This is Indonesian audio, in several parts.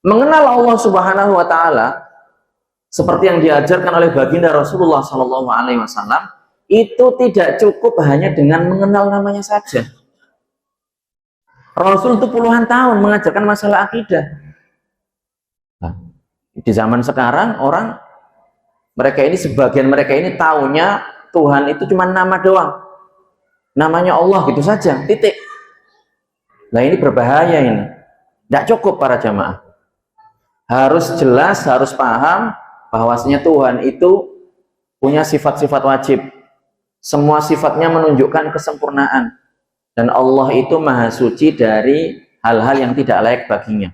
Mengenal Allah Subhanahu wa taala seperti yang diajarkan oleh baginda Rasulullah Shallallahu alaihi wasallam itu tidak cukup hanya dengan mengenal namanya saja. Rasul itu puluhan tahun mengajarkan masalah akidah. Nah, di zaman sekarang sebagian mereka ini taunya Tuhan itu cuma nama doang. Namanya Allah gitu saja, titik. Nah, ini berbahaya ini. Tidak cukup para jamaah. Harus jelas, harus paham bahwasanya Tuhan itu punya sifat-sifat wajib. Semua sifatnya menunjukkan kesempurnaan. Dan Allah itu maha suci dari hal-hal yang tidak layak baginya.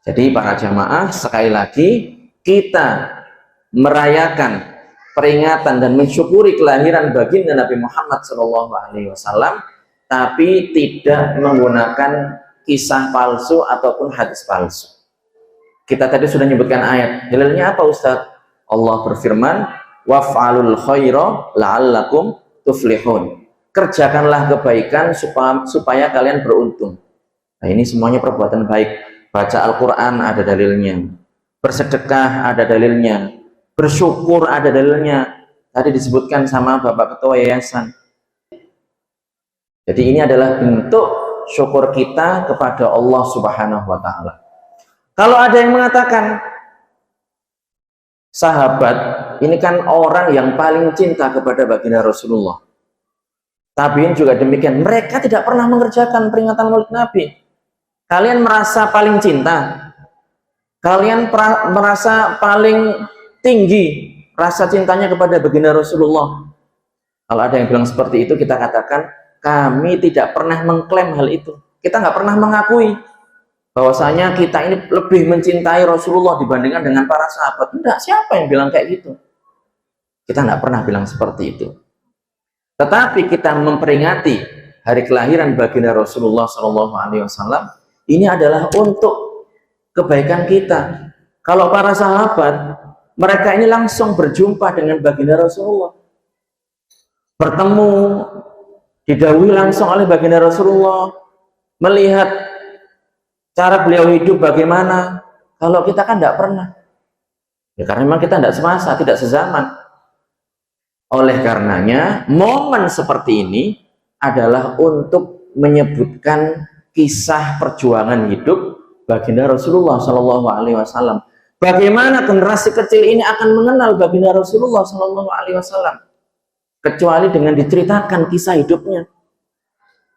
Jadi para jamaah, sekali lagi kita merayakan peringatan dan mensyukuri kelahiran baginda Nabi Muhammad SAW, tapi tidak menggunakan kisah palsu ataupun hadis palsu. Kita tadi sudah menyebutkan ayat. Dalilnya apa Ustaz? Allah berfirman, waf'alul khaira la'allakum tuflihun. Kerjakanlah kebaikan supaya kalian beruntung. Nah, ini semuanya perbuatan baik. Baca Al-Quran ada dalilnya, bersedekah ada dalilnya, bersyukur ada dalilnya. Tadi disebutkan sama Bapak Ketua Yayasan. Jadi ini adalah bentuk syukur kita kepada Allah Subhanahu wa Ta'ala. Kalau ada yang mengatakan sahabat ini kan orang yang paling cinta kepada baginda Rasulullah, tabiin juga demikian, mereka tidak pernah mengerjakan peringatan Maulid Nabi. Kalian merasa paling cinta, kalian merasa paling tinggi rasa cintanya kepada baginda Rasulullah. Kalau ada yang bilang seperti itu, kita katakan kami tidak pernah mengklaim hal itu. Kita nggak pernah mengakui bahwasanya kita ini lebih mencintai Rasulullah dibandingkan dengan para sahabat. Enggak, siapa yang bilang kayak gitu? Kita nggak pernah bilang seperti itu. Tetapi kita memperingati hari kelahiran baginda Rasulullah SAW. Ini adalah untuk kebaikan kita. Kalau para sahabat, mereka ini langsung berjumpa dengan baginda Rasulullah. Bertemu, didhawuhi langsung oleh baginda Rasulullah. Melihat cara beliau hidup bagaimana. Kalau kita kan tidak pernah. Ya, karena memang kita tidak semasa, tidak sezaman. Oleh karenanya, momen seperti ini adalah untuk menyebutkan kisah perjuangan hidup baginda Rasulullah Shallallahu Alaihi Wasallam. Bagaimana generasi kecil ini akan mengenal baginda Rasulullah Shallallahu Alaihi Wasallam kecuali dengan diceritakan kisah hidupnya.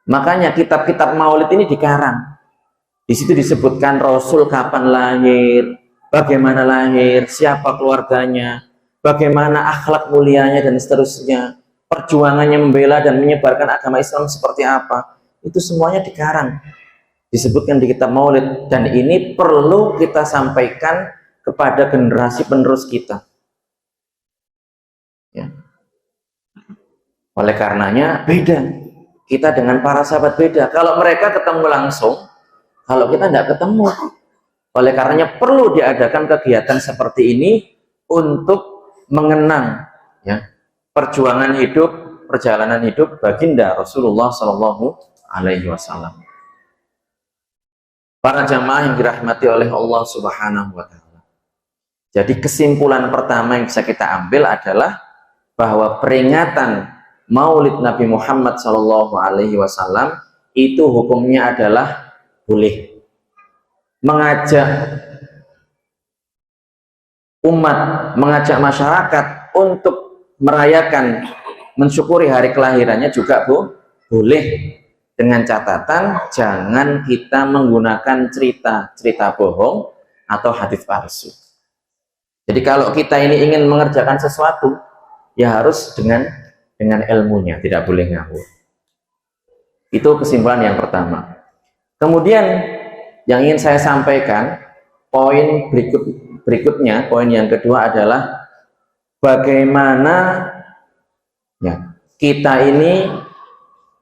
Makanya kitab-kitab Maulid ini dikarang. Di situ disebutkan Rasul kapan lahir, bagaimana lahir, siapa keluarganya, bagaimana akhlak mulianya dan seterusnya, perjuangannya membela dan menyebarkan agama Islam seperti apa. Itu semuanya dikarang, disebutkan di kitab Maulid, dan ini perlu kita sampaikan kepada generasi penerus kita. Ya. Oleh karenanya beda kita dengan para sahabat, beda. Kalau mereka ketemu langsung, kalau kita tidak ketemu. Oleh karenanya perlu diadakan kegiatan seperti ini untuk mengenang ya perjuangan hidup, perjalanan hidup baginda Rasulullah Shallallahu Alaihi Wasallam. Para jamaah yang dirahmati oleh Allah Subhanahu wa Ta'ala. Jadi kesimpulan pertama yang bisa kita ambil adalah bahwa peringatan Maulid Nabi Muhammad Shallallahu Alaihi Wasallam itu hukumnya adalah boleh. Mengajak umat, mengajak masyarakat untuk merayakan, mensyukuri hari kelahirannya juga boleh. Dengan catatan jangan kita menggunakan cerita bohong atau hadis palsu. Jadi kalau kita ini ingin mengerjakan sesuatu, ya harus dengan ilmunya, tidak boleh ngawur. Itu kesimpulan yang pertama. Kemudian yang ingin saya sampaikan, poin berikutnya, poin yang kedua adalah bagaimana ya kita ini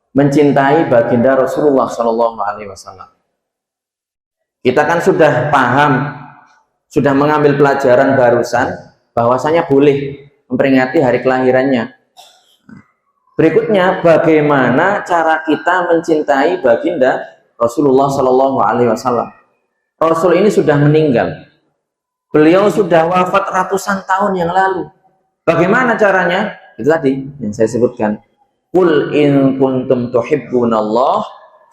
mencintai baginda Rasulullah Shallallahu Alaihi Wasallam. Kita kan sudah paham sudah mengambil pelajaran barusan bahwasanya boleh memperingati hari kelahirannya. Berikutnya, bagaimana cara kita mencintai baginda Rasulullah Shallallahu Alaihi Wasallam. Rasul ini sudah meninggal, beliau sudah wafat ratusan tahun yang lalu. Bagaimana caranya? Itu tadi yang saya sebutkan. Qul in kuntum tuhibbunallah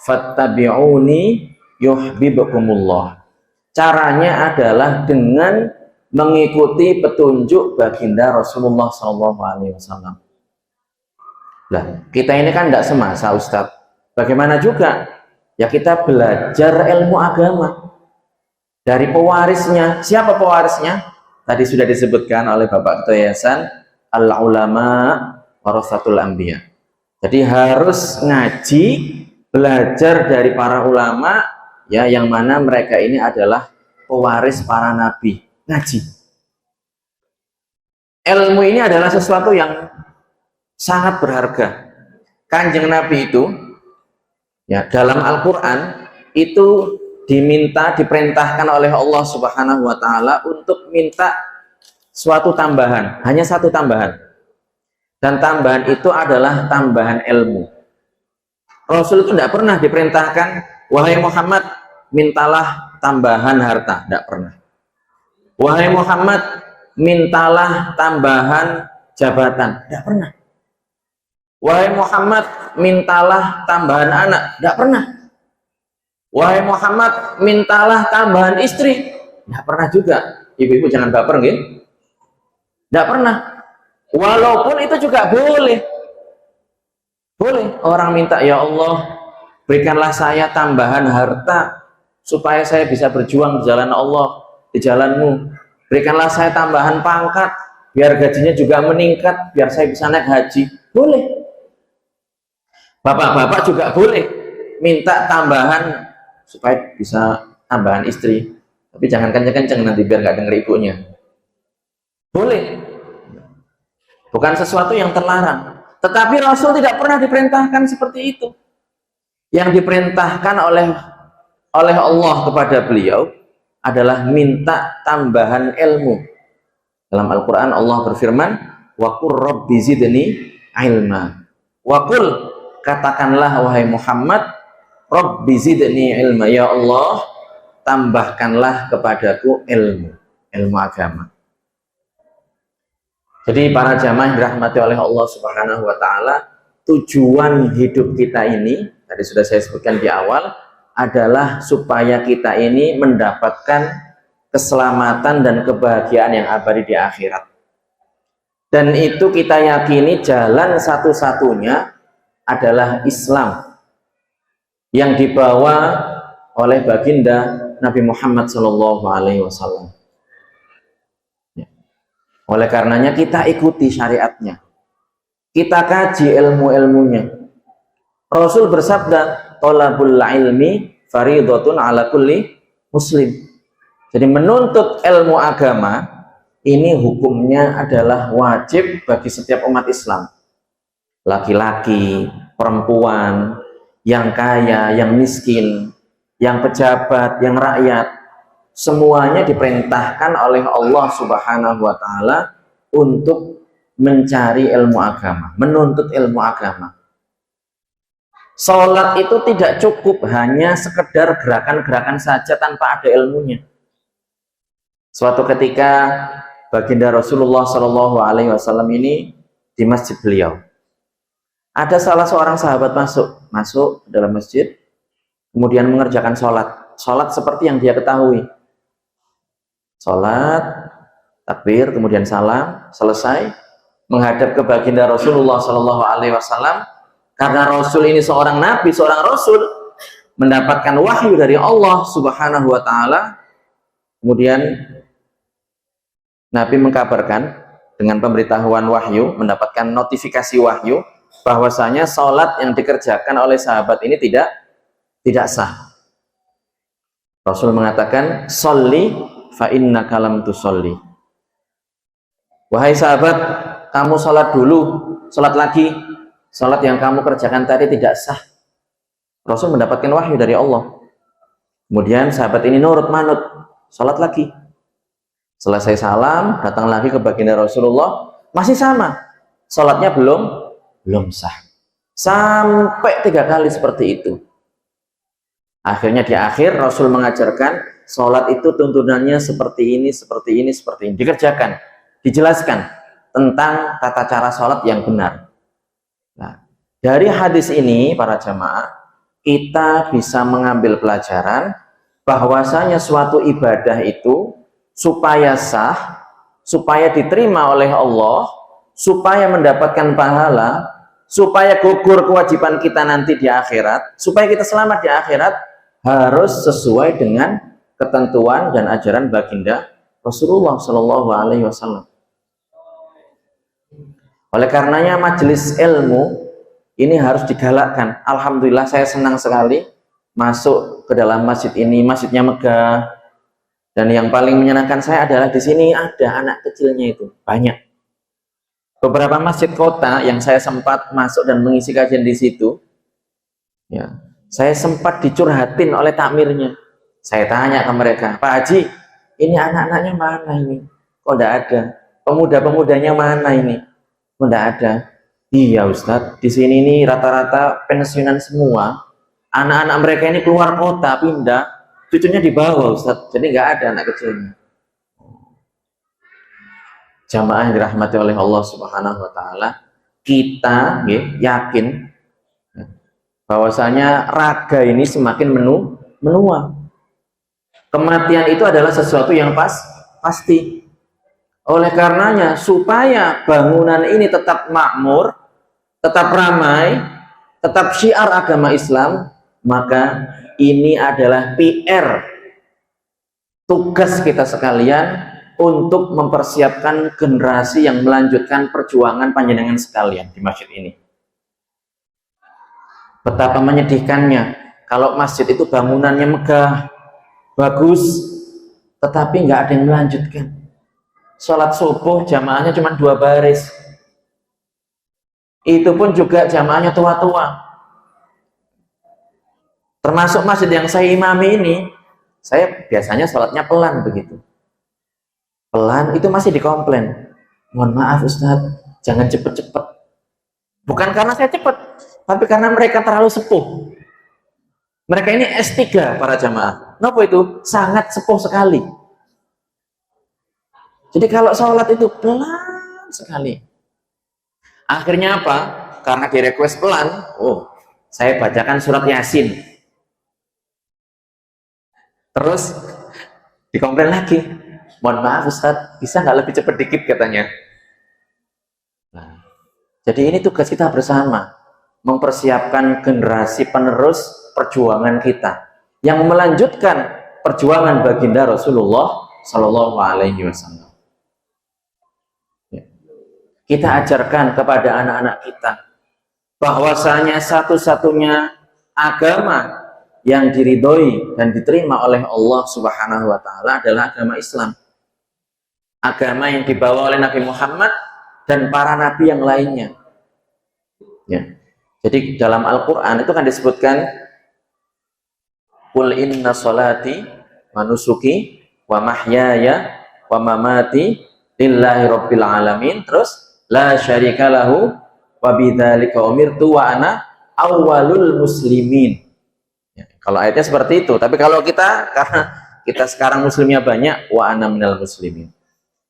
fattabi'uni yuhibbukumullah. Caranya adalah dengan mengikuti petunjuk baginda Rasulullah Shallallahu Alaihi Wasallam. Lah, kita ini kan tidak semasa, Ustadz. Bagaimana juga? Ya kita belajar ilmu agama dari pewarisnya. Siapa pewarisnya? Tadi sudah disebutkan oleh Bapak Ketua Yayasan, al-ulama warasatul anbiya. Jadi harus ngaji, belajar dari para ulama, ya, yang mana mereka ini adalah pewaris para nabi. Ngaji. Ilmu ini adalah sesuatu yang sangat berharga. Kanjeng Nabi itu, ya, dalam Al-Quran itu diperintahkan oleh Allah Subhanahu wa Ta'ala untuk minta suatu tambahan, hanya satu tambahan, dan tambahan itu adalah tambahan ilmu. Rasul itu tidak pernah diperintahkan, wahai Muhammad, mintalah tambahan harta, tidak pernah. Wahai Muhammad, mintalah tambahan jabatan, tidak pernah. Wahai Muhammad, mintalah tambahan anak, tidak pernah. Wahai Muhammad, mintalah tambahan istri, tidak pernah juga. Ibu-ibu jangan baper, nggih. Tidak pernah. Walaupun itu juga boleh. Boleh orang minta, ya Allah, berikanlah saya tambahan harta supaya saya bisa berjuang di jalan Allah, di jalanmu. Berikanlah saya tambahan pangkat biar gajinya juga meningkat, biar saya bisa naik haji. Boleh. Bapak-bapak juga boleh minta tambahan supaya bisa tambahan istri, tapi jangan kenceng-kenceng nanti biar nggak denger ibunya. Boleh, bukan sesuatu yang terlarang. Tetapi Rasul tidak pernah diperintahkan seperti itu. Yang diperintahkan oleh Allah kepada beliau adalah minta tambahan ilmu. Dalam Al-Quran Allah berfirman, wa qur rabbi zidni ilma. Wa qul, katakanlah wahai Muhammad, Rabbi zidni ilma, ya Allah, tambahkanlah kepadaku ilmu agama. Jadi para jamaah yang dirahmati oleh Allah Subhanahu wa Ta'ala, tujuan hidup kita ini, tadi sudah saya sebutkan di awal, adalah supaya kita ini mendapatkan keselamatan dan kebahagiaan yang abadi di akhirat. Dan itu kita yakini jalan satu-satunya adalah Islam yang dibawa oleh baginda Nabi Muhammad Shallallahu Alaihi Wasallam. Oleh karenanya kita ikuti syariatnya, kita kaji ilmu-ilmunya. Rasul bersabda, thalabul ilmi fardhatun ala kulli muslim. Jadi menuntut ilmu agama ini hukumnya adalah wajib bagi setiap umat Islam. Laki-laki, perempuan, yang kaya, yang miskin, yang pejabat, yang rakyat, semuanya diperintahkan oleh Allah Subhanahu wa Ta'ala untuk mencari ilmu agama, menuntut ilmu agama. Sholat itu tidak cukup hanya sekedar gerakan-gerakan saja tanpa ada ilmunya. Suatu ketika baginda Rasulullah Shallallahu Alaihi Wasallam ini di masjid beliau, ada salah seorang sahabat masuk dalam masjid, kemudian mengerjakan sholat seperti yang dia ketahui. Sholat, takbir, kemudian salam, selesai, menghadap ke baginda Rasulullah Shallallahu Alaihi Wasallam. Karena Rasul ini seorang nabi, seorang Rasul, mendapatkan wahyu dari Allah Subhanahu wa Ta'ala. Kemudian Nabi mengkabarkan dengan pemberitahuan wahyu, mendapatkan notifikasi wahyu bahwasanya sholat yang dikerjakan oleh sahabat ini tidak sah. Rasul mengatakan, sholli fa innaka lam tusolli. Wahai sahabat, kamu sholat dulu, sholat lagi. Sholat yang kamu kerjakan tadi tidak sah. Rasul mendapatkan wahyu dari Allah. Kemudian sahabat ini nurut manut, sholat lagi. Selesai salam, datang lagi ke baginda Rasulullah, masih sama. Sholatnya belum sah. Sampai 3 kali seperti itu. Akhirnya di akhir Rasul mengajarkan sholat itu tuntunannya seperti ini, seperti ini, seperti ini. Dikerjakan, dijelaskan tentang tata cara sholat yang benar. Nah, dari hadis ini para jamaah, kita bisa mengambil pelajaran bahwasanya suatu ibadah itu supaya sah, supaya diterima oleh Allah, supaya mendapatkan pahala, supaya gugur kewajiban kita nanti di akhirat, supaya kita selamat di akhirat, harus sesuai dengan ketentuan dan ajaran baginda Rasulullah Shallallahu Alaihi Wasallam. Oleh karenanya majelis ilmu ini harus digalakkan. Alhamdulillah saya senang sekali masuk ke dalam masjid ini, masjidnya megah. Dan yang paling menyenangkan saya adalah di sini ada anak kecilnya itu banyak. Beberapa masjid kota yang saya sempat masuk dan mengisi kajian di situ, ya, saya sempat dicurhatin oleh takmirnya. Saya tanya ke mereka, Pak Haji, ini anak-anaknya mana ini? Kok enggak ada? Pemuda-pemudanya mana ini? Kok enggak ada? Iya Ustadz, di sini nih rata-rata pensiunan semua. Anak-anak mereka ini keluar kota, pindah. Cucunya di bawah Ustadz, jadi nggak ada anak kecilnya. Jamaah yang dirahmati oleh Allah Subhanahu Wa Taala, kita yakin bahwasanya raga ini semakin menua. Kematian itu adalah sesuatu yang pasti. Oleh karenanya, supaya bangunan ini tetap makmur, tetap ramai, tetap syiar agama Islam, maka ini adalah PR, tugas kita sekalian untuk mempersiapkan generasi yang melanjutkan perjuangan panjenengan sekalian di masjid ini. Betapa menyedihkannya kalau masjid itu bangunannya megah, bagus, tetapi nggak ada yang melanjutkan. Sholat subuh jamaahnya cuma 2 baris, itu pun juga jamaahnya tua-tua. Termasuk masjid yang saya imami ini, saya biasanya sholatnya pelan begitu. Pelan itu masih dikomplain. Mohon maaf Ustadz, jangan cepet-cepet. Bukan karena saya cepet, tapi karena mereka terlalu sepuh. Mereka ini S3 para jamaah. Kenapa itu? Sangat sepuh sekali. Jadi kalau sholat itu pelan sekali. Akhirnya apa? Karena di request pelan, saya bacakan surat Yasin. Terus dikomplain lagi, mohon maaf Ustadz, bisa nggak lebih cepat dikit katanya. Nah, jadi ini tugas kita bersama, mempersiapkan generasi penerus perjuangan kita yang melanjutkan perjuangan baginda Rasulullah Shallallahu Alaihi Wasallam. Kita ajarkan kepada anak-anak kita bahwasanya satu-satunya agama yang diridhoi dan diterima oleh Allah Subhanahu wa Ta'ala adalah agama Islam. Agama yang dibawa oleh Nabi Muhammad dan para nabi yang lainnya. Ya. Jadi dalam Al-Quran itu kan disebutkan, Qul inna sholati wa nusuki wa mahyaya wa mamati lillahi rabbil alamin. Terus la syarika lahu wa bidzalika umirtu wa ana awwalul muslimin. Ya, kalau ayatnya seperti itu, tapi kalau kita, karena kita sekarang muslimnya banyak, wa ana minal muslimin.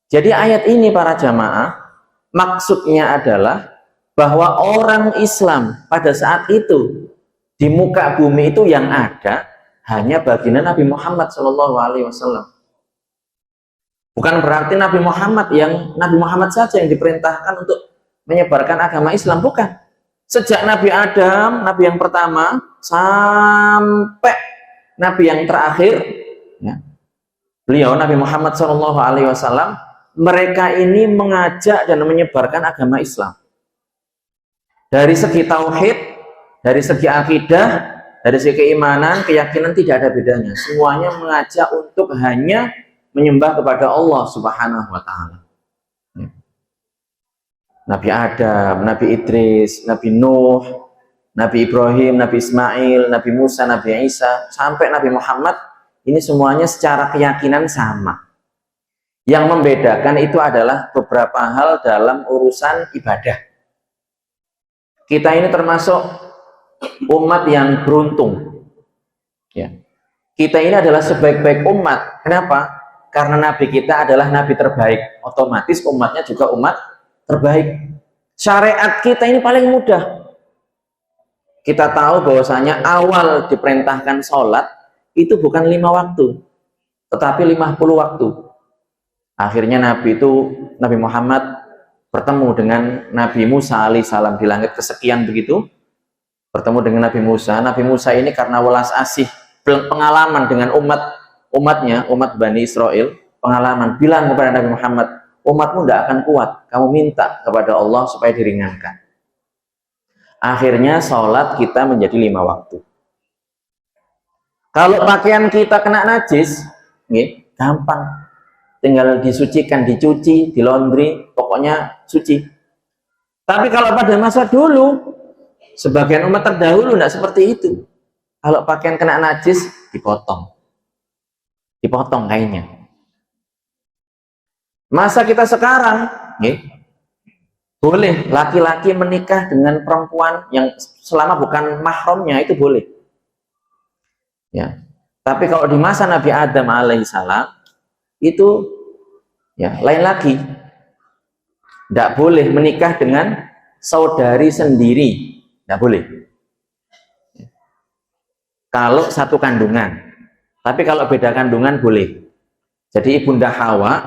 Jadi ayat ini para jamaah maksudnya adalah bahwa orang Islam pada saat itu di muka bumi itu yang ada hanya baginda Nabi Muhammad SAW. Bukan berarti Nabi Muhammad saja yang diperintahkan untuk menyebarkan agama Islam, bukan. Sejak Nabi Adam, Nabi yang pertama, sampai Nabi yang terakhir, ya, beliau Nabi Muhammad SAW, mereka ini mengajak dan menyebarkan agama Islam. Dari segi tauhid, dari segi akidah, dari segi keimanan, keyakinan tidak ada bedanya. Semuanya mengajak untuk hanya menyembah kepada Allah Subhanahu wa Ta'ala. Nabi Adam, Nabi Idris, Nabi Nuh, Nabi Ibrahim, Nabi Ismail, Nabi Musa, Nabi Isa, sampai Nabi Muhammad, ini semuanya secara keyakinan sama. Yang membedakan itu adalah beberapa hal dalam urusan ibadah. Kita ini termasuk umat yang beruntung. Ya. Kita ini adalah sebaik-baik umat. Kenapa? Karena Nabi kita adalah Nabi terbaik. Otomatis umatnya juga umat terbaik. Syariat kita ini paling mudah. Kita tahu bahwasanya awal diperintahkan sholat itu bukan 5 waktu, tetapi 50 waktu. Akhirnya Nabi Muhammad bertemu dengan Nabi Musa alaihissalam di langit kesekian begitu. Bertemu dengan Nabi Musa. Nabi Musa ini karena welas asih, pengalaman dengan umatnya, umat Bani Israel, pengalaman, bilang kepada Nabi Muhammad, umatmu tidak akan kuat, kamu minta kepada Allah supaya diringankan. Akhirnya sholat kita menjadi 5 waktu. Kalau pakaian kita kena najis, gampang, tinggal disucikan, dicuci, dilondri, pokoknya suci. Tapi kalau pada masa dulu, sebagian umat terdahulu tidak seperti itu. Kalau pakaian kena najis, dipotong kainnya. Masa kita sekarang, boleh laki-laki menikah dengan perempuan yang selama bukan mahramnya, itu boleh. Ya. Tapi kalau di masa Nabi Adam alaihissalam itu ya lain lagi. Tidak boleh menikah dengan saudari sendiri, tidak boleh. Kalau satu kandungan. Tapi kalau beda kandungan boleh. Jadi Ibunda Hawa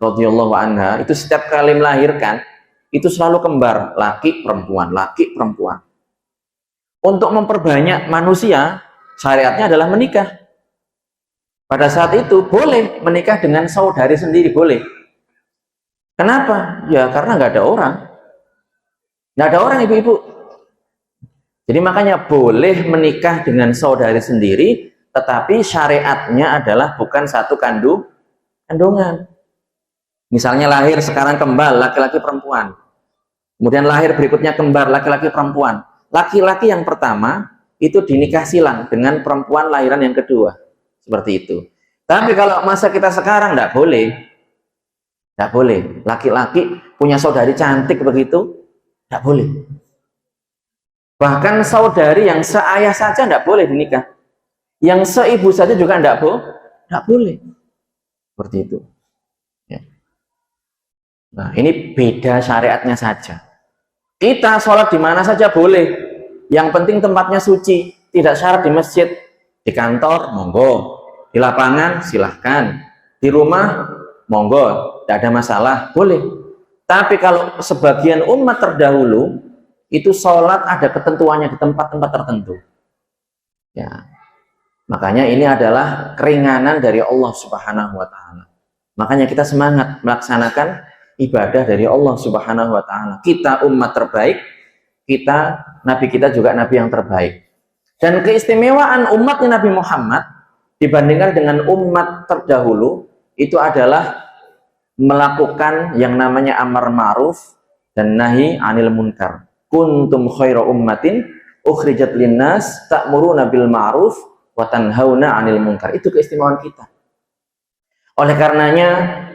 radhiyallahu anha itu setiap kali melahirkan itu selalu kembar, laki perempuan, laki perempuan. Untuk memperbanyak manusia, syariatnya adalah menikah. Pada saat itu boleh menikah dengan saudari sendiri, boleh. Kenapa? Ya karena nggak ada orang. Nggak ada orang, ibu-ibu. Jadi makanya boleh menikah dengan saudari sendiri, tetapi syariatnya adalah bukan satu kandungan. Misalnya lahir sekarang kembar, laki-laki perempuan. Kemudian lahir berikutnya kembar, laki-laki perempuan. Laki-laki yang pertama itu dinikah silang dengan perempuan lahiran yang kedua. Seperti itu. Tapi kalau masa kita sekarang tidak boleh. Tidak boleh. Laki-laki punya saudari cantik begitu, tidak boleh. Bahkan saudari yang seayah saja tidak boleh dinikah. Yang seibu saja juga tidak boleh. Seperti itu. Ya. Nah, ini beda syariatnya saja. Kita sholat di mana saja boleh. Yang penting tempatnya suci. Tidak syarat di masjid. Di kantor, monggo. Di lapangan, silahkan. Di rumah, monggo. Tidak ada masalah, boleh. Tapi kalau sebagian umat terdahulu, itu sholat ada ketentuannya di tempat-tempat tertentu. Ya. Makanya ini adalah keringanan dari Allah Subhanahu wa Ta'ala. Makanya kita semangat melaksanakan ibadah dari Allah Subhanahu wa Ta'ala. Kita umat terbaik, Nabi kita juga Nabi yang terbaik. Dan keistimewaan umatnya Nabi Muhammad dibandingkan dengan umat terdahulu itu adalah melakukan yang namanya amar ma'ruf dan nahi anil munkar. Kuntum khaira ummatin ukhrijat linnas ta'muruna bil ma'ruf wa tanhauna 'anil munkar. Itu keistimewaan kita. Oleh karenanya,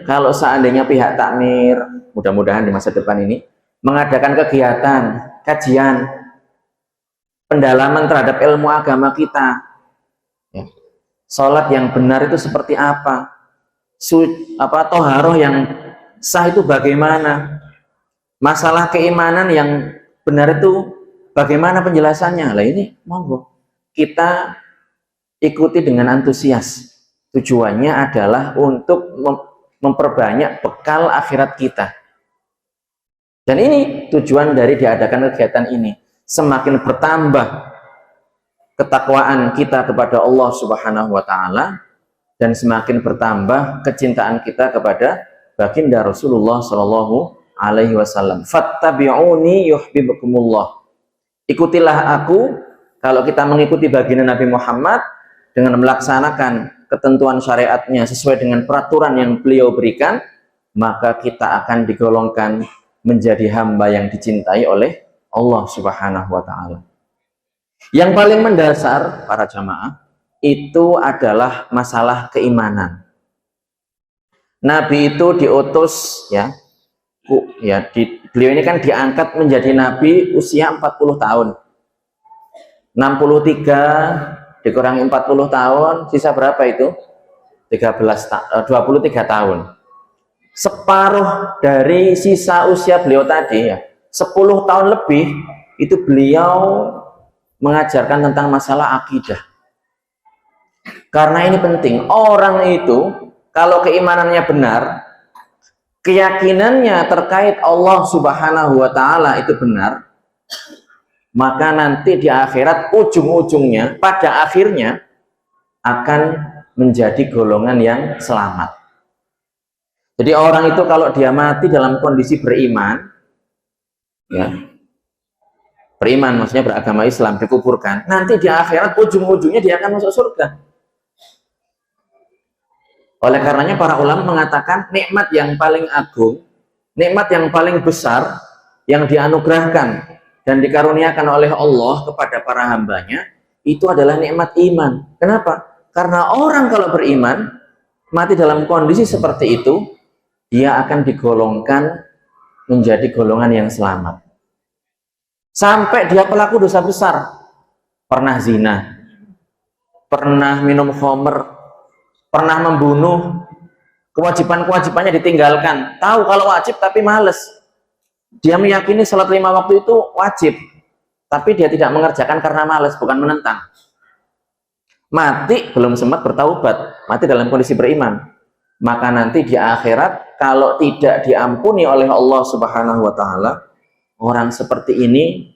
kalau seandainya pihak takmir, mudah-mudahan di masa depan ini mengadakan kegiatan, kajian, pendalaman terhadap ilmu agama kita, ya. Sholat yang benar itu seperti apa? Toharoh yang sah itu bagaimana? Masalah keimanan yang benar itu bagaimana penjelasannya? Lah ini monggo kita ikuti dengan antusias. Tujuannya adalah untuk memperbanyak bekal akhirat kita. Dan ini tujuan dari diadakan kegiatan ini. Semakin bertambah ketakwaan kita kepada Allah Subhanahu wa Ta'ala dan semakin bertambah kecintaan kita kepada baginda Rasulullah Shallallahu Alaihi Wasallam. Fattabi'uni yuhibbukumullah. Ikutilah aku. Kalau kita mengikuti baginda Nabi Muhammad dengan melaksanakan ketentuan syariatnya sesuai dengan peraturan yang beliau berikan, maka kita akan digolongkan menjadi hamba yang dicintai oleh Allah Subhanahu wa Ta'ala. Yang paling mendasar para jamaah itu adalah masalah keimanan. Nabi itu diutus ya, beliau ini kan diangkat menjadi nabi usia 40 tahun. 63 dikurangi 40 tahun, sisa berapa itu? 23 tahun. Separuh dari sisa usia beliau tadi ya, 10 tahun lebih itu beliau mengajarkan tentang masalah akidah. Karena ini penting, orang itu kalau keimanannya benar, keyakinannya terkait Allah Subhanahu wa Ta'ala itu benar, maka nanti di akhirat ujung-ujungnya, pada akhirnya akan menjadi golongan yang selamat. Jadi orang itu kalau dia mati dalam kondisi beriman, ya, beriman maksudnya beragama Islam, dikuburkan, nanti di akhirat ujung-ujungnya dia akan masuk surga. Oleh karenanya para ulama mengatakan nikmat yang paling agung, nikmat yang paling besar yang dianugerahkan dan dikaruniakan oleh Allah kepada para hambanya itu adalah nikmat iman. Kenapa? Karena orang kalau beriman mati dalam kondisi seperti itu, dia akan digolongkan menjadi golongan yang selamat. Sampai dia pelaku dosa besar, pernah zina, pernah minum khamr, pernah membunuh, kewajiban-kewajibannya ditinggalkan, tahu kalau wajib tapi males. Dia meyakini salat 5 waktu itu wajib, tapi dia tidak mengerjakan karena males, bukan menentang. Mati belum sempat bertaubat, mati dalam kondisi beriman, maka nanti di akhirat kalau tidak diampuni oleh Allah Subhanahu wa Ta'ala, orang seperti ini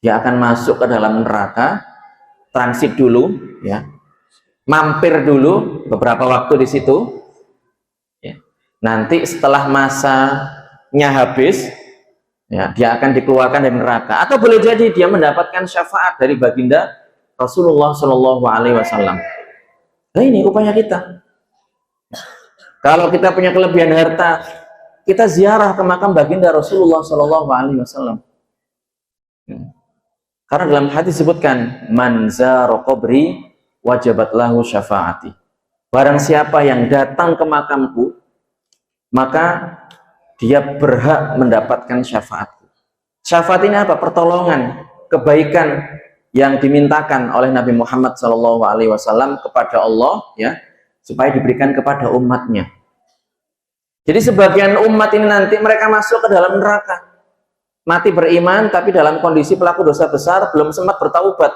dia akan masuk ke dalam neraka, transit dulu ya, mampir dulu beberapa waktu di situ ya. Nanti setelah masanya habis ya, dia akan dikeluarkan dari neraka, atau boleh jadi dia mendapatkan syafaat dari baginda Rasulullah Shallallahu Alaihi Wasallam. Nah ini upaya kita. Kalau kita punya kelebihan harta, kita ziarah ke makam baginda Rasulullah Shallallahu Alaihi Wasallam. Karena dalam hadis disebutkan, man zara qabri wajabat lahu syafaati. Barang siapa yang datang ke makamku, maka dia berhak mendapatkan syafaatku. Syafaat ini apa? Pertolongan, kebaikan yang dimintakan oleh Nabi Muhammad SAW kepada Allah ya, supaya diberikan kepada umatnya. Jadi sebagian umat ini nanti mereka masuk ke dalam neraka, mati beriman tapi dalam kondisi pelaku dosa besar, belum sempat bertaubat,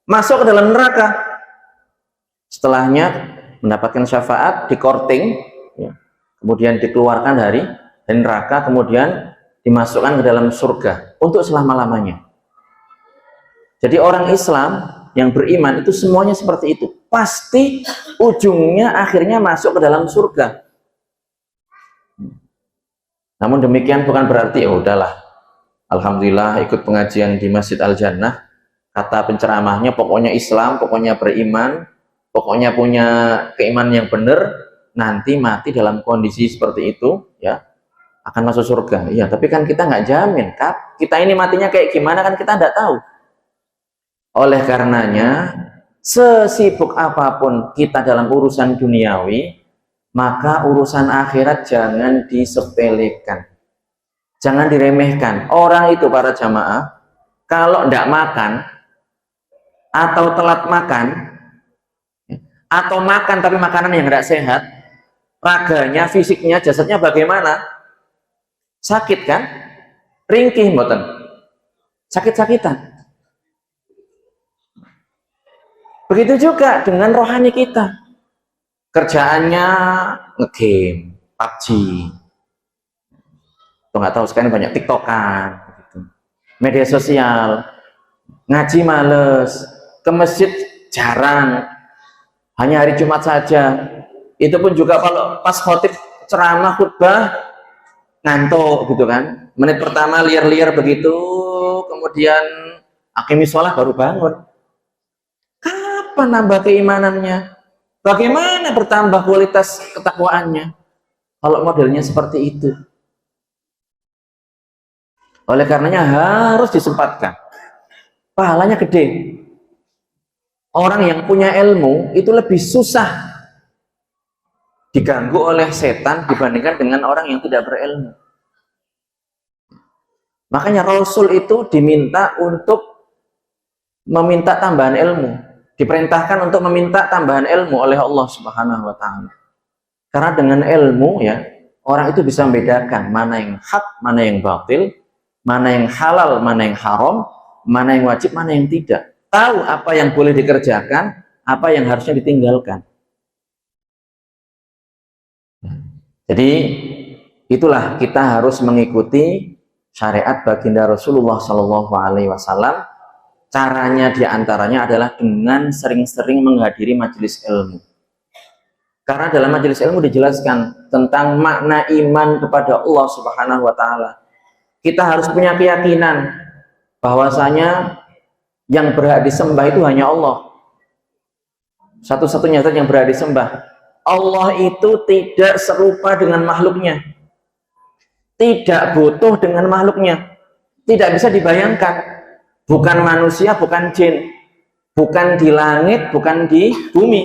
masuk ke dalam neraka. Setelahnya mendapatkan syafaat, dikorting ya, kemudian dikeluarkan dari neraka, kemudian dimasukkan ke dalam surga untuk selama-lamanya. Jadi orang Islam yang beriman itu semuanya seperti itu, pasti ujungnya akhirnya masuk ke dalam surga. Namun demikian bukan berarti ya udahlah, alhamdulillah ikut pengajian di Masjid Al-Jannah, kata penceramahnya pokoknya Islam, pokoknya beriman, pokoknya punya keimanan yang benar, nanti mati dalam kondisi seperti itu ya akan masuk surga. Ya, tapi kan kita nggak jamin, Kak. Kita ini matinya kayak gimana kan kita nggak tahu. Oleh karenanya, sesibuk apapun kita dalam urusan duniawi, maka urusan akhirat jangan disepelekan. Jangan diremehkan. Orang itu para jamaah, kalau nggak makan, atau telat makan, atau makan tapi makanan yang nggak sehat, raganya, fisiknya, jasadnya bagaimana? Sakit kan? Ringkih mboten? Sakit-sakitan. Begitu juga dengan rohani kita. Kerjaannya ngegame, PUBG. Tuh nggak tahu sekarang banyak TikTokan, gitu. Media sosial, ngaji males, ke masjid jarang, hanya hari Jumat saja. Itu pun juga kalau pas khotib ceramah khutbah ngantuk gitu kan, menit pertama liar-liar begitu, kemudian aqimis sholah baru bangun. Kapan nambah keimanannya? Bagaimana bertambah kualitas ketakwaannya kalau modelnya seperti itu? Oleh karenanya harus disempatkan, pahalanya gede. Orang yang punya ilmu itu lebih susah diganggu oleh setan dibandingkan dengan orang yang tidak berilmu. Makanya Rasul itu diminta untuk meminta tambahan ilmu, diperintahkan untuk meminta tambahan ilmu oleh Allah Subhanahu wa taala. Karena dengan ilmu ya, orang itu bisa membedakan mana yang hak, mana yang batil, mana yang halal, mana yang haram, mana yang wajib, mana yang tidak. Tahu apa yang boleh dikerjakan, apa yang harusnya ditinggalkan. Jadi itulah kita harus mengikuti syariat baginda Rasulullah Shallallahu Alaihi Wasallam. Caranya diantaranya adalah dengan sering-sering menghadiri majelis ilmu. Karena dalam majelis ilmu dijelaskan tentang makna iman kepada Allah Subhanahu Wa Taala. Kita harus punya keyakinan bahwasanya yang berhak disembah itu hanya Allah. Satu-satunya zat yang berhak disembah. Allah itu tidak serupa dengan makhluknya, tidak butuh dengan makhluknya, tidak bisa dibayangkan. Bukan manusia, bukan jin, bukan di langit, bukan di bumi,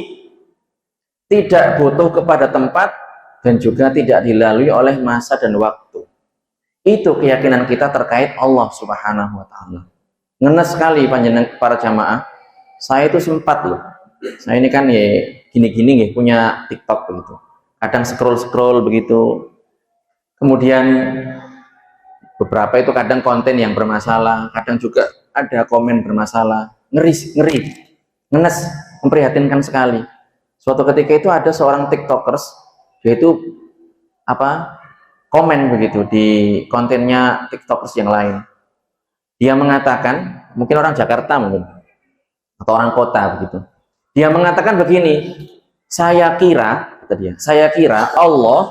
tidak butuh kepada tempat, dan juga tidak dilalui oleh masa dan waktu. Itu keyakinan kita terkait Allah Subhanahu wa Ta'ala. Ngenes sekali panjenengan para jamaah. Saya itu sempat loh, saya ini kan ya gini-gini ya, punya TikTok begitu, kadang scroll begitu, kemudian beberapa itu kadang konten yang bermasalah, kadang juga ada komen bermasalah, ngeri, ngenes, memprihatinkan sekali. Suatu ketika itu ada seorang tiktokers, dia itu komen begitu di kontennya tiktokers yang lain. Dia mengatakan, mungkin orang Jakarta mungkin, atau orang kota begitu. Dia mengatakan begini, saya kira Allah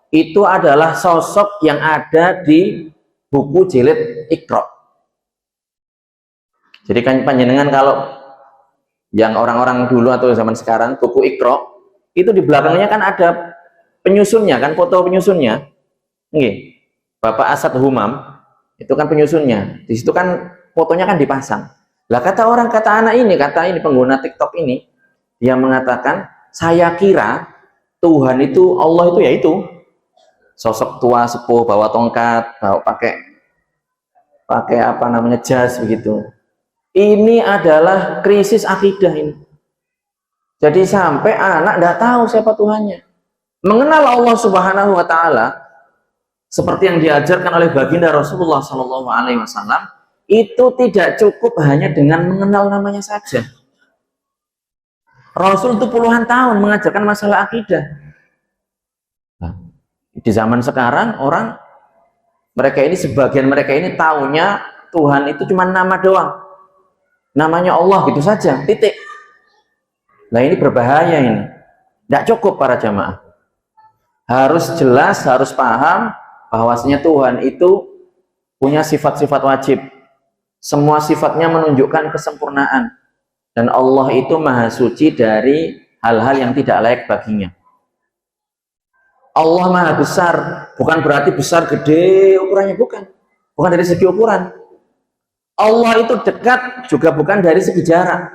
itu adalah sosok yang ada di buku jilid Iqra. Jadi kan panjenengan kalau yang orang-orang dulu atau zaman sekarang buku Iqra itu di belakangnya kan ada penyusunnya kan, foto penyusunnya. Nggih. Bapak Asad Humam itu kan penyusunnya. Di situ kan fotonya kan dipasang. Lah kata anak ini pengguna TikTok ini, dia mengatakan, saya kira Tuhan itu, Allah itu yaitu sosok tua sepuh bawa tongkat, bawa pakai jas begitu. Ini adalah krisis akidah ini. Jadi sampai anak tidak tahu siapa Tuhannya. Mengenal Allah Subhanahu wa Ta'ala seperti yang diajarkan oleh baginda Rasulullah Shallallahu Alaihi Wasallam, itu tidak cukup hanya dengan mengenal namanya saja. Rasul itu puluhan tahun mengajarkan masalah akidah. Nah, di zaman sekarang sebagian mereka ini taunya Tuhan itu cuma nama doang. Namanya Allah gitu saja, titik. Nah ini berbahaya ini. Tidak cukup para jamaah. Harus jelas, harus paham bahwasanya Tuhan itu punya sifat-sifat wajib. Semua sifatnya menunjukkan kesempurnaan. Dan Allah itu maha suci dari hal-hal yang tidak layak baginya. Allah maha besar, bukan berarti besar gede ukurannya, bukan dari segi ukuran. Allah itu dekat juga bukan dari segi jarak.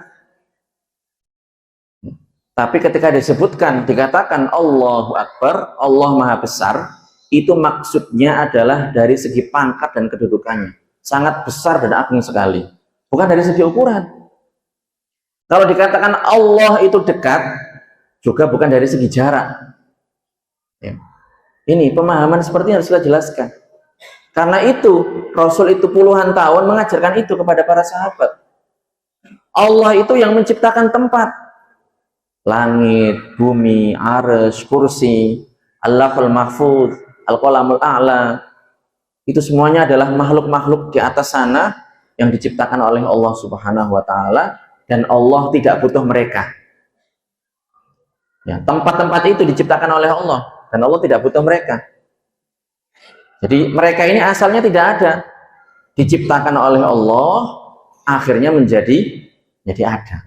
Tapi ketika dikatakan Allahu Akbar, Allah Maha Besar, itu maksudnya adalah dari segi pangkat dan kedudukannya. Sangat besar dan agung sekali. Bukan dari segi ukuran. Kalau dikatakan Allah itu dekat, juga bukan dari segi jarak. Ya. Ini pemahaman seperti yang harus kita jelaskan. Karena itu Rasul itu puluhan tahun mengajarkan itu kepada para sahabat. Allah itu yang menciptakan tempat, langit, bumi, arsy, kursi, al-lawhul mahfuz, al-qalamul a'la, itu semuanya adalah makhluk-makhluk di atas sana yang diciptakan oleh Allah Subhanahu wa Ta'ala, dan Allah tidak butuh mereka. Ya, tempat-tempat itu diciptakan oleh Allah dan Allah tidak butuh mereka. Jadi mereka ini asalnya tidak ada, diciptakan oleh Allah, akhirnya menjadi ada.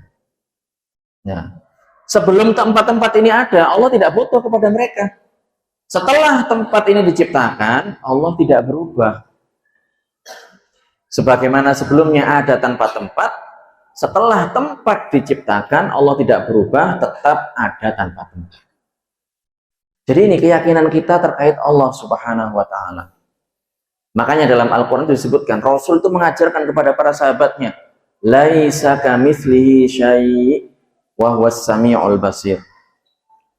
Ya. Sebelum tempat-tempat ini ada, Allah tidak butuh kepada mereka. Setelah tempat ini diciptakan, Allah tidak berubah. Sebagaimana sebelumnya ada tanpa tempat, setelah tempat diciptakan, Allah tidak berubah, tetap ada tanpa tempat. Jadi ini keyakinan kita terkait Allah Subhanahu wa taala. Makanya dalam Al-Qur'an itu disebutkan Rasul itu mengajarkan kepada para sahabatnya, laisa kamitslihi syai' wa huwas samiul basir.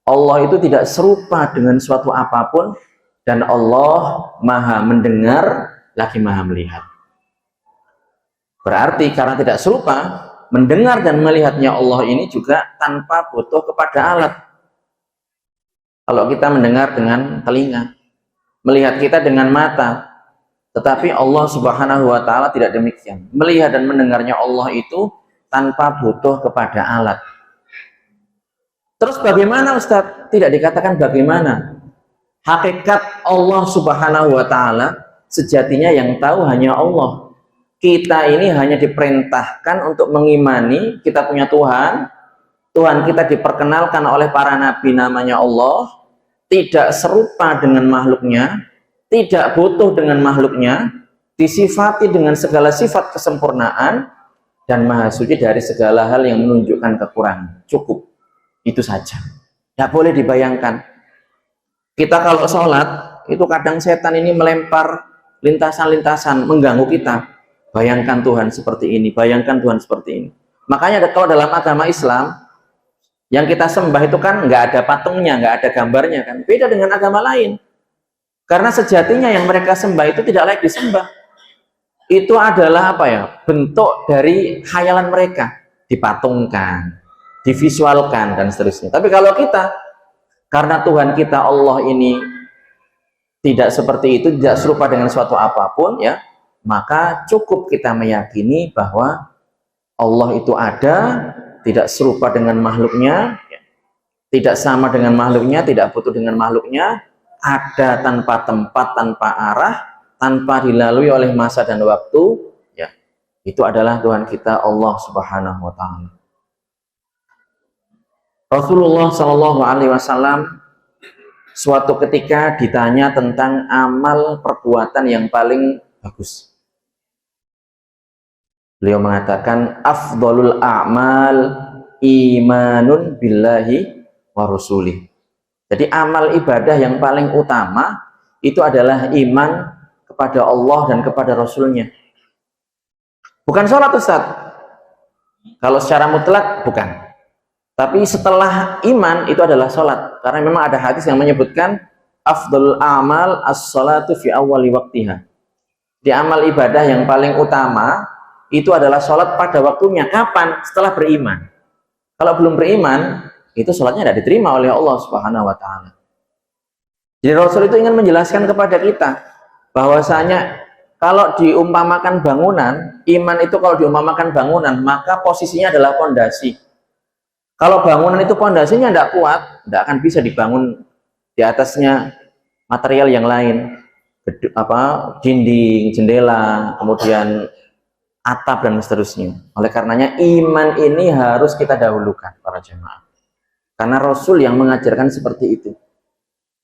Allah itu tidak serupa dengan suatu apapun dan Allah Maha mendengar lagi Maha melihat. Berarti karena tidak serupa, mendengar dan melihatnya Allah ini juga tanpa butuh kepada alat. Kalau kita mendengar dengan telinga, melihat kita dengan mata, tetapi Allah Subhanahu wa taala tidak demikian. Melihat dan mendengarnya Allah itu tanpa butuh kepada alat. Terus bagaimana Ustadz? Tidak dikatakan bagaimana. Hakikat Allah Subhanahu wa taala sejatinya yang tahu hanya Allah. Kita ini hanya diperintahkan untuk mengimani kita punya Tuhan. Tuhan kita diperkenalkan oleh para nabi namanya Allah, tidak serupa dengan makhluknya, tidak butuh dengan makhluknya, disifati dengan segala sifat kesempurnaan, dan maha suci dari segala hal yang menunjukkan kekurangan. Cukup, itu saja. Tidak boleh dibayangkan. Kita kalau sholat, itu kadang setan ini melempar lintasan-lintasan, mengganggu kita. Bayangkan Tuhan seperti ini, bayangkan Tuhan seperti ini. Makanya kalau dalam agama Islam, yang kita sembah itu kan nggak ada patungnya, nggak ada gambarnya kan. Beda dengan agama lain. Karena sejatinya yang mereka sembah itu tidak layak disembah. Itu adalah apa ya? Bentuk dari khayalan mereka, dipatungkan, divisualkan dan seterusnya. Tapi kalau kita, karena Tuhan kita Allah ini tidak seperti itu, tidak serupa dengan suatu apapun ya, maka cukup kita meyakini bahwa Allah itu ada, tidak serupa dengan makhluknya, tidak sama dengan makhluknya, tidak butuh dengan makhluknya, ada tanpa tempat, tanpa arah, tanpa dilalui oleh masa dan waktu, ya, itu adalah Tuhan kita Allah Subhanahu wa taala. Rasulullah Shallallahu alaihi wasallam suatu ketika ditanya tentang amal perbuatan yang paling bagus. Beliau mengatakan afdhalul a'mal imanun billahi wa rasulih. Jadi amal ibadah yang paling utama itu adalah iman kepada Allah dan kepada Rasulnya. Bukan sholat Ustaz. Kalau secara mutlak bukan. Tapi setelah iman itu adalah sholat. Karena memang ada hadis yang menyebutkan afdhalul a'mal as-sholatu fi awwali waqtiha. Di amal ibadah yang paling utama itu adalah sholat pada waktunya. Kapan? Setelah beriman. Kalau belum beriman, itu sholatnya tidak diterima oleh Allah Subhanahu wa taala. Jadi Rasul itu ingin menjelaskan kepada kita bahwasanya kalau diumpamakan bangunan, iman itu kalau diumpamakan bangunan, maka posisinya adalah pondasi. Kalau bangunan itu pondasinya tidak kuat, tidak akan bisa dibangun di atasnya material yang lain, dinding, jendela, kemudian atap dan seterusnya. Oleh karenanya iman ini harus kita dahulukan para jemaah. Karena Rasul yang mengajarkan seperti itu.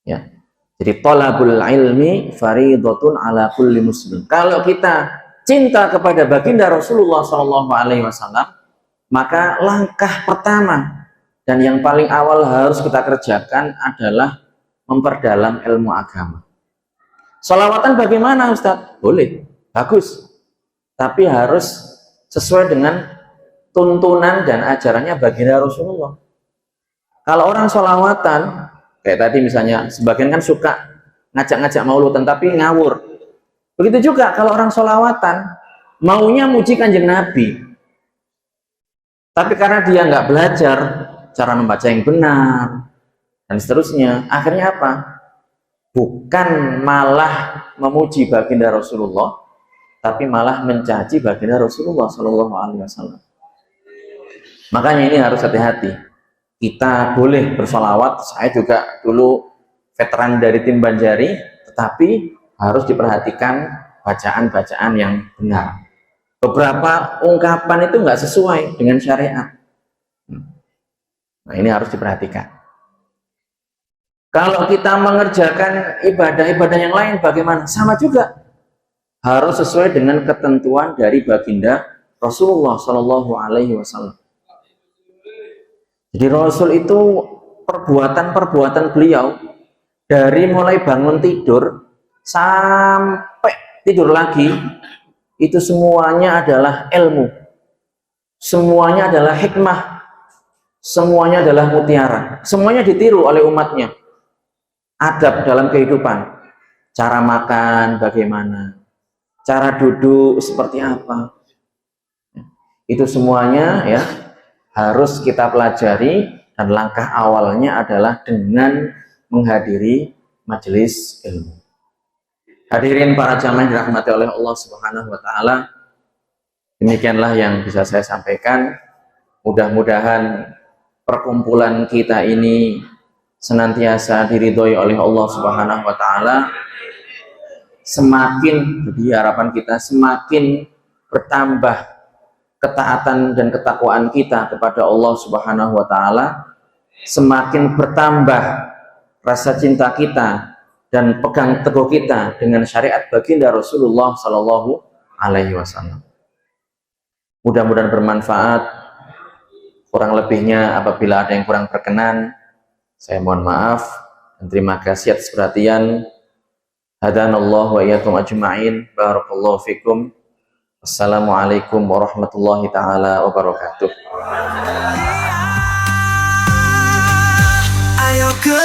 Ya. Jadi thalabul ilmi fariidatun ala kulli muslim. Kalau kita cinta kepada baginda Rasulullah Shallallahu alaihi wasallam, maka langkah pertama dan yang paling awal harus kita kerjakan adalah memperdalam ilmu agama. Sholawatan bagaimana Ustaz? Boleh, bagus. Tapi harus sesuai dengan tuntunan dan ajarannya baginda Rasulullah. Kalau orang sholawatan, kayak tadi misalnya, sebagian kan suka ngajak-ngajak mauludan tapi ngawur. Begitu juga kalau orang sholawatan, maunya muji kanjeng Nabi. Tapi karena dia nggak belajar cara membaca yang benar, dan seterusnya, akhirnya apa? Bukan malah memuji baginda Rasulullah, tapi malah mencaci baginda Rasulullah Shallallahu alaihi wasallam. Makanya ini harus hati-hati. Kita boleh bersolawat, saya juga dulu veteran dari tim Banjari, tetapi harus diperhatikan bacaan-bacaan yang benar. Beberapa ungkapan itu nggak sesuai dengan syariat. Nah, ini harus diperhatikan. Kalau kita mengerjakan ibadah-ibadah yang lain, bagaimana? Sama juga. Harus sesuai dengan ketentuan dari baginda Rasulullah Shallallahu alaihi wasallam. Jadi Rasul itu perbuatan-perbuatan beliau Dari mulai bangun tidur sampai tidur lagi, itu semuanya adalah ilmu, semuanya adalah hikmah, semuanya adalah mutiara, semuanya ditiru oleh umatnya. Adab dalam kehidupan, cara makan bagaimana, cara duduk seperti apa, itu semuanya ya harus kita pelajari, dan langkah awalnya adalah dengan menghadiri majelis ilmu. Hadirin para jamaah yang dirahmati oleh Allah Subhanahu wa taala, demikianlah yang bisa saya sampaikan. Mudah-mudahan perkumpulan kita ini senantiasa diridhoi oleh Allah Subhanahu wa taala. Semakin, jadi harapan kita semakin bertambah ketaatan dan ketakwaan kita kepada Allah Subhanahu wa taala, semakin bertambah rasa cinta kita dan pegang teguh kita dengan syariat baginda Rasulullah Sallallahu Alaihi Wasallam. Mudah-mudahan bermanfaat. Kurang lebihnya apabila ada yang kurang berkenan, saya mohon maaf dan terima kasih atas perhatian. Hadanallahu wa iyyakum ajma'in. Barakallahu fikum. Assalamualaikum warahmatullahi taala wabarakatuh. Ayo ke